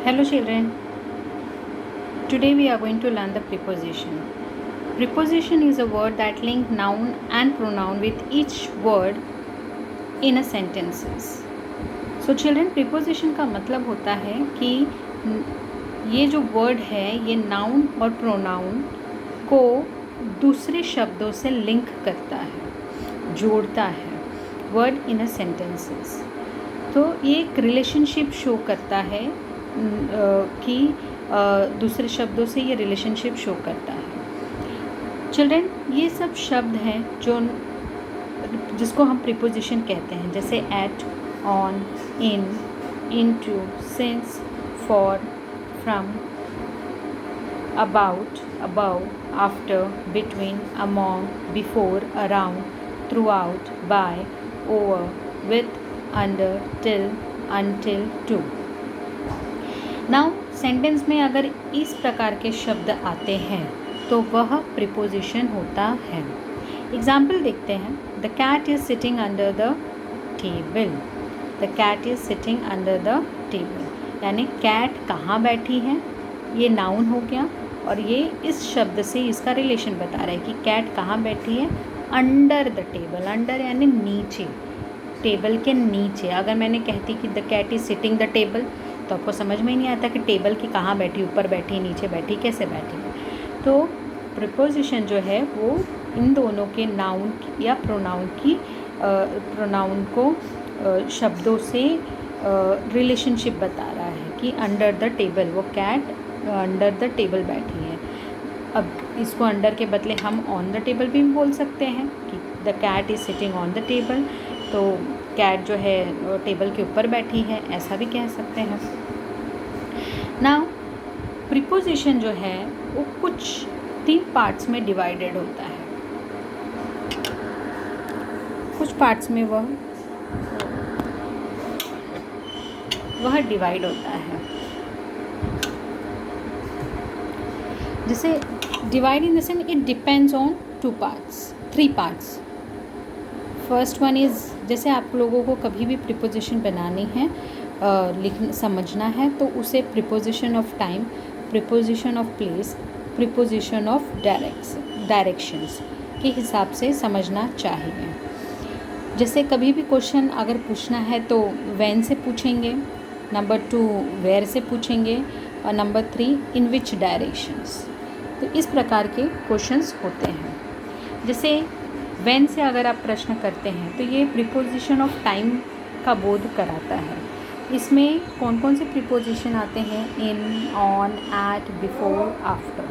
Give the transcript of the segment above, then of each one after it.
Hello children, today we are going to learn the preposition. Preposition is a word that link noun and pronoun with each word in a sentences. So children, preposition का मतलब होता है कि ये जो word है ये noun और प्रोनाउन को दूसरे शब्दों से लिंक करता है, जोड़ता है वर्ड इन अ सेंटेंसेस. तो ये एक रिलेशनशिप शो करता है कि दूसरे शब्दों से ये रिलेशनशिप शो करता है. चिल्ड्रन, ये सब शब्द हैं जो जिसको हम प्रीपोजिशन कहते हैं, जैसे at, on, in, into, since, for, from, about, above, after, between, among, before, around, throughout, by, over, with, under, till, until, to. Now sentence में अगर इस प्रकार के शब्द आते हैं तो वह प्रीपोजिशन होता है. एग्जाम्पल देखते हैं. The cat is sitting under the table. The cat is sitting under the table, यानी कैट कहाँ बैठी है, ये नाउन हो गया और ये इस शब्द से इसका रिलेशन बता रहा है कि कैट कहाँ बैठी है, अंडर द टेबल. अंडर यानी नीचे, टेबल के नीचे. अगर मैंने कहती कि the cat is sitting the table तो आपको समझ में ही नहीं आता कि टेबल की कहाँ बैठी, ऊपर बैठी, नीचे बैठी, कैसे बैठी है. तो प्रीपोजिशन जो है वो इन दोनों के नाउन या प्रोनाउन को शब्दों से रिलेशनशिप बता रहा है कि अंडर द टेबल, वो कैट अंडर द टेबल बैठी है. अब इसको अंडर के बदले हम ऑन द टेबल भी बोल सकते हैं कि the cat is sitting on the table, तो कैट जो है टेबल के ऊपर बैठी है, ऐसा भी कह सकते हैं. नाउ प्रीपोजिशन जो है वो कुछ 3 पार्ट्स में डिवाइडेड होता है. कुछ पार्ट्स में वह डिवाइड होता है. जैसे divide in the sense it depends on 3 parts. First one is, जैसे आप लोगों को कभी भी प्रीपोजिशन बनानी है, समझना है, तो उसे preposition of time, preposition of place, preposition of directions के हिसाब से समझना चाहिए. जैसे कभी भी क्वेश्चन अगर पूछना है तो व्हेन से पूछेंगे, नंबर 2 वेयर से पूछेंगे और नंबर 3 इन विच डायरेक्शंस. तो इस प्रकार के क्वेश्चंस होते हैं. जैसे व्हेन से अगर आप प्रश्न करते हैं तो ये प्रीपोजिशन ऑफ टाइम का बोध कराता है. इसमें कौन कौन से प्रीपोजिशन आते हैं, in, on, at, before, after.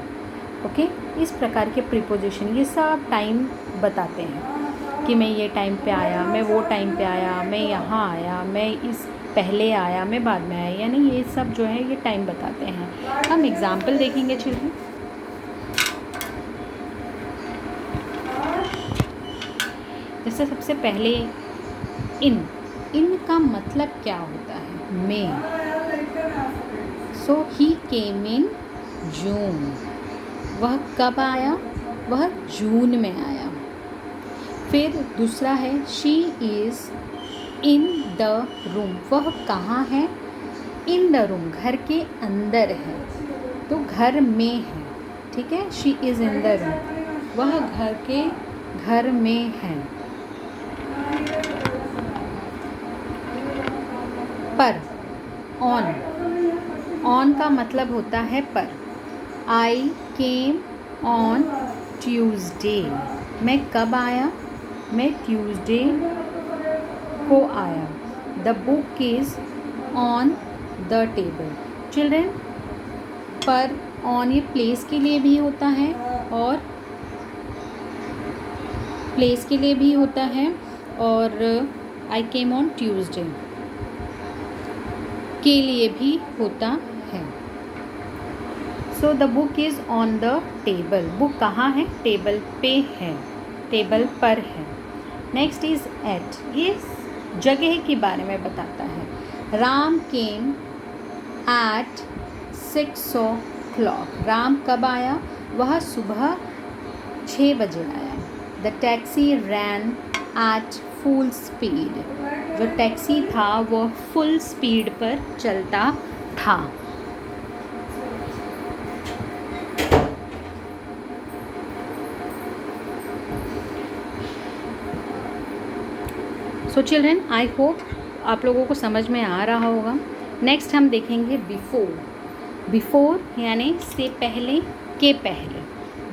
Okay, इस प्रकार के प्रीपोजिशन ये सब टाइम बताते हैं कि मैं ये टाइम पे आया, मैं वो टाइम पे आया, मैं यहाँ आया, मैं इस पहले आया, मैं बाद में आया, यानी ये सब जो है ये टाइम बताते हैं. हम एग्जाम्पल देखेंगे चिल्ड्रन. जैसे सबसे पहले इन का मतलब क्या होता है, में. सो ही केम इन जून. वह कब आया, वह जून में आया. फिर दूसरा है she is in the room. वह कहाँ है, इन द रूम, घर के अंदर है, तो घर में है. ठीक है, she is in the room, वह घर में है. पर, ऑन का मतलब होता है पर. आई केम ऑन ट्यूसडे. मैं कब आया, मैं ट्यूसडे को आया. The book is on the table. Children, पर, ऑन ये प्लेस के लिए भी होता है और प्लेस के लिए भी होता है, और आई केम ऑन ट्यूसडे के लिए भी होता है. So the book is on the table. Book कहाँ है, टेबल पे है, टेबल पर है. Next is at. ये जगह के बारे में बताता है. Ram came at 6 o'clock. Ram कब आया, वह सुबह 6 बजे आया. The taxi ran at full speed. जो टैक्सी था वो फुल स्पीड पर चलता था. सो चिल्ड्रन, आई होप आप लोगों को समझ में आ रहा होगा। नेक्स्ट हम देखेंगे बिफोर। बिफोर यानी से पहले, के पहले।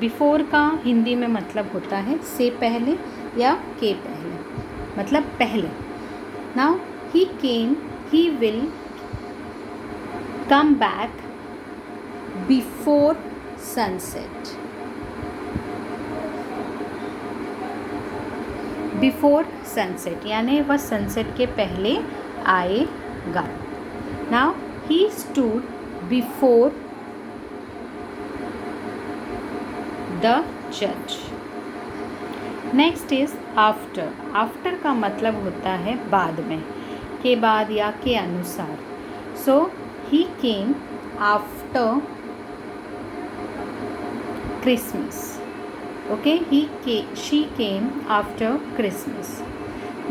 बिफोर का हिंदी में मतलब होता है से पहले या के पहले, मतलब पहले। Now he came, he will come back before sunset. Before sunset यानी वह सनसेट के पहले आएगा। Now he stood before the जज। Next is after. आफ्टर का मतलब होता है बाद में, के बाद या के अनुसार। So he came after Christmas. Okay, she came after Christmas.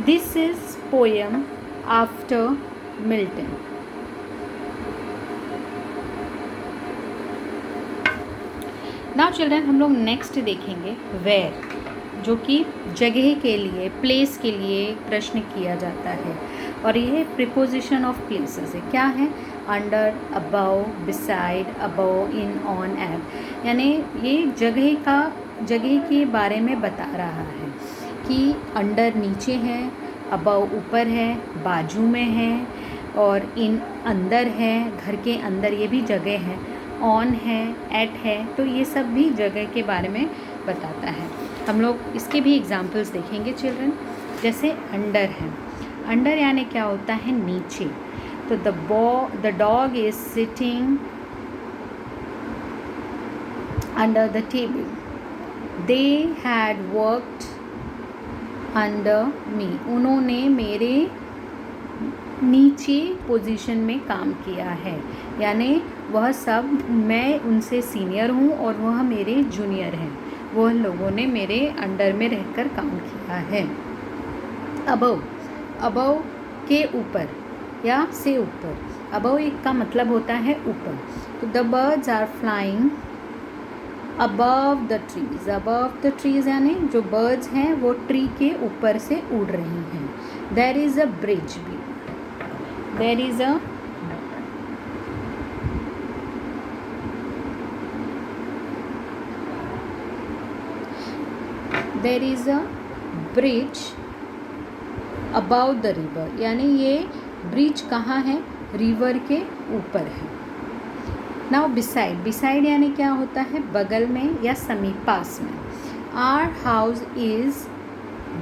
This is poem after Milton. Now children, हम लोग नेक्स्ट देखेंगे where, जो कि जगह के लिए, प्लेस के लिए प्रश्न किया जाता है। और ये प्रीपोजिशन ऑफ प्लेसेस है। क्या है? Under, above, beside, above, in, on, at. यानी ये जगह के बारे में बता रहा है कि अंडर नीचे है, अबव ऊपर है, बाजू में है, और इन अंदर है, घर के अंदर, ये भी जगह है, ऑन है, एट है, तो ये सब भी जगह के बारे में बताता है। हम लोग इसके भी एग्जाम्पल्स देखेंगे चिल्ड्रन। जैसे अंडर है, अंडर यानी क्या होता है? नीचे। तो the dog is sitting under the table. They had worked under मी। उन्होंने मेरे नीचे पोजीशन में काम किया है, यानी वह सब, मैं उनसे सीनियर हूँ और वह मेरे जूनियर हैं। वह लोगों ने मेरे अंडर में रहकर काम किया है। अबव, अबव के ऊपर या से ऊपर। अबव एक का मतलब होता है ऊपर। तो the birds are flying above the trees. Above the trees यानी जो बर्ड्स हैं वो ट्री के ऊपर से उड़ रही हैं। देयर इज़ अ ब्रिज भी। There is a there is a bridge above the river, यानी ये ब्रिज कहाँ है? रिवर के ऊपर है। नाउ बिसाइड, बिसाइड यानी क्या होता है? बगल में या समीप, पास में। Our house is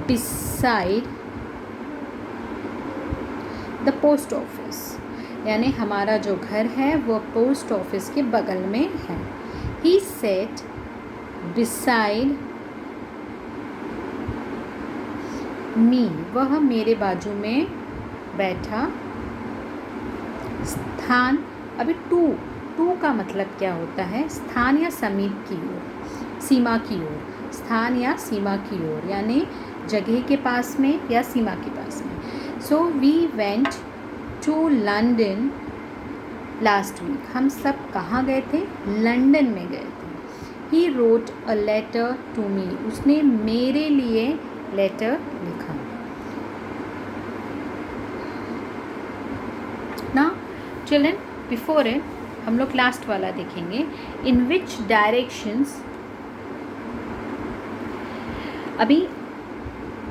beside the post office, यानी हमारा जो घर है वो पोस्ट ऑफिस के बगल में है। ही सेट बिसाइड मी, वह मेरे बाजू में बैठा। स्थान, अभी टू का मतलब क्या होता है? स्थान या समीप की ओर, सीमा की ओर। स्थान या सीमा की ओर यानी जगह के पास में या सीमा के पास में। So we went to London last week. हम सब कहाँ गए थे? लंदन में गए थे। He wrote a letter to me, उसने मेरे लिए लेटर लिखा। ना चिल्ड्रन, बिफोर इट हम लोग लास्ट वाला देखेंगे। इन विच डायरेक्शंस। अभी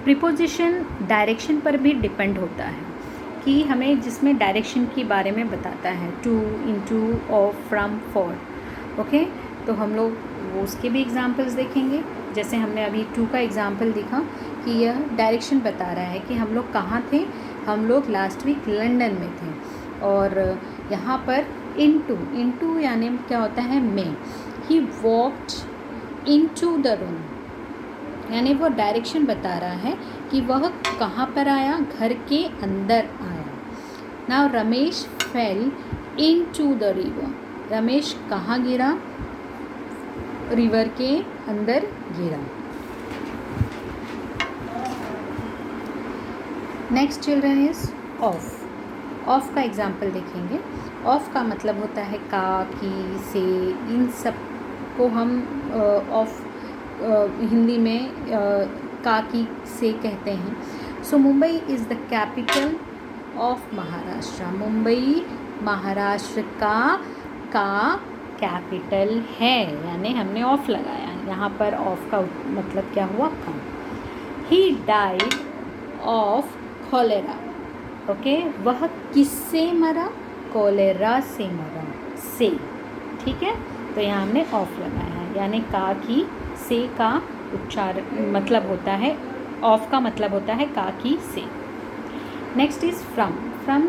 प्रीपोजिशन डायरेक्शन पर भी डिपेंड होता है कि हमें जिसमें डायरेक्शन के बारे में बताता है, to, into, of, from, for. Okay, तो हम लोग वो उसके भी एग्जांपल्स देखेंगे। जैसे हमने अभी टू का एग्जांपल देखा कि यह डायरेक्शन बता रहा है कि हम लोग कहाँ थे। हम लोग लास्ट वीक लंदन में थे। और यहाँ पर इनटू यानी क्या होता है? में। ही वॉक्ड इनटू द रूम, यानी वो डायरेक्शन बता रहा है कि वह कहाँ पर आया? घर के अंदर आया। Now Ramesh fail into the river, Ramesh कहाँ गिरा? रिवर के अंदर गिरा। Next children is of. Of का एग्जाम्पल देखेंगे। ऑफ का मतलब होता है का, की, से, इन सब को हम ऑफ हिंदी में का, की, से कहते हैं। So Mumbai is the capital of Maharashtra. Mumbai Maharashtra का कैपिटल है, यानी हमने ऑफ लगाया, यहाँ पर ऑफ का मतलब क्या हुआ, कम। He died of cholera. Okay, वह किससे मरा, कॉलेरा से मरा, से, ठीक है। तो यहाँ हमने ऑफ लगाया है, यानी का की से का उच्चार मतलब होता है, ऑफ का मतलब होता है का की से। Next is from. फ्रॉम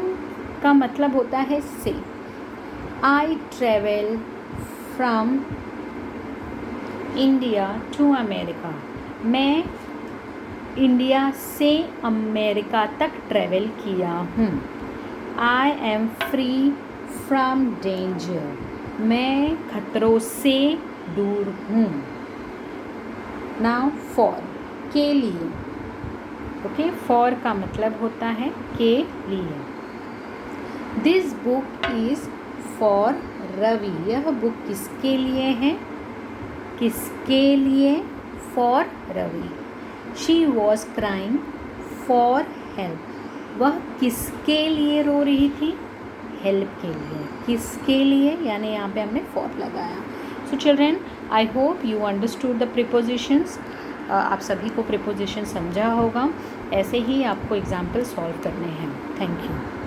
का मतलब होता है से। I travel from India to America. मैं इंडिया से अमेरिका तक ट्रैवल किया हूँ। I am free from danger. मैं खतरों से दूर हूँ। नाउ फॉर, के लिए। ओके, फॉर का मतलब होता है के लिए। This book is for Ravi. यह बुक किसके लिए है, किसके लिए, for Ravi. She was crying for help. वह किसके लिए रो रही थी, हेल्प के लिए, किसके लिए, यानी यहाँ पे हमने फॉर लगाया। सो children, I hope you understood the prepositions. आप सभी को प्रीपोजिशन समझा होगा। ऐसे ही आपको एग्जाम्पल सॉल्व करने हैं। Thank you.